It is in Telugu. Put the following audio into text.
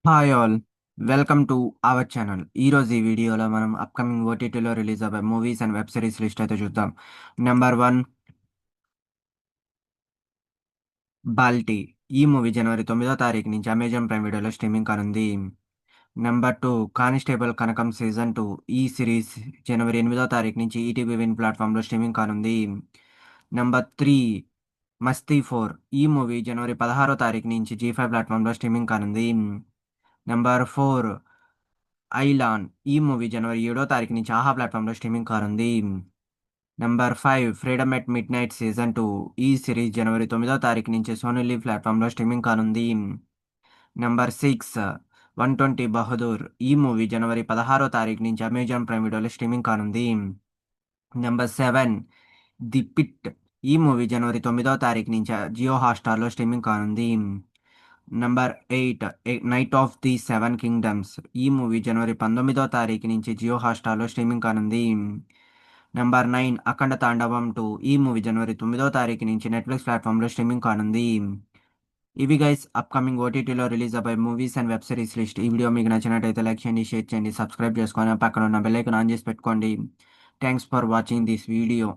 Hi all, welcome to our channel. ఈరోజు ఈ వీడియోలో మనం అప్కమింగ్ ఓటీటీలో రిలీజ్ అవ్వే movies and web series list అయితే చూద్దాం. Number one, Balti. ఈ మూవీ జనవరి 9వ తారీఖు నుంచి అమెజాన్ ప్రైమ్ వీడియోలో స్ట్రీమింగ్ కానుంది. Number two, constable Kanakam season 2. ఈ సిరీస్ జనవరి 8వ తారీఖు నుంచి ఈటీవీ విన్ ప్లాట్ఫామ్లో స్ట్రీమింగ్ కానుంది. Number three, Masti 4. ఈ మూవీ జనవరి 16వ తారీఖు నుంచి జీ5 ప్లాట్ఫామ్లో స్ట్రీమింగ్ కానుంది. Number four, Ayalaan. ఈ మూవీ జనవరి 7వ తారీఖు నుంచి ఆహా ప్లాట్ఫామ్లో స్ట్రీమింగ్ కానుంది. Number 5, freedom at midnight season 2. ఈ సిరీస్ జనవరి 9వ తారీఖు నుంచి సోనీ లీవ్ ప్లాట్ఫామ్లో స్ట్రీమింగ్ కానుంది. నెంబర్ 6, 120 బహదూర్. ఈ మూవీ జనవరి 16వ తారీఖు నుంచి అమెజాన్ ప్రైమ్ వీడియోలో స్ట్రీమింగ్ కానుంది. Number 7, the pit. ఈ మూవీ జనవరి 9వ తారీఖు నుంచి జియో హాట్స్టార్లో స్ట్రీమింగ్ కానుంది. Number 8, night of the seven kingdoms. ఈ మూవీ జనవరి 19వ తారీఖు నుంచి జియో హాట్స్టార్లో స్ట్రీమింగ్ కానుంది. నంబర్ 9, అఖండ తాండవం 2. ఈ మూవీ జనవరి 9వ తారీఖు నుంచి నెట్ఫ్లిక్స్ ప్లాట్ఫామ్లో స్ట్రీమింగ్ కానుంది. ఇవి గైస్ అప్కమింగ్ ఓటీటీలో రిలీజ్ అయ్యే movies and web series list. ఈ వీడియో మీకు నచ్చినట్టయితే లైక్ చేయండి, షేర్ చేయండి, సబ్స్క్రైబ్ చేసుకొని పక్కన ఉన్న బెల్ ఐకాన్ ఆన్ చేసి పెట్టుకోండి. Thanks for watching this video.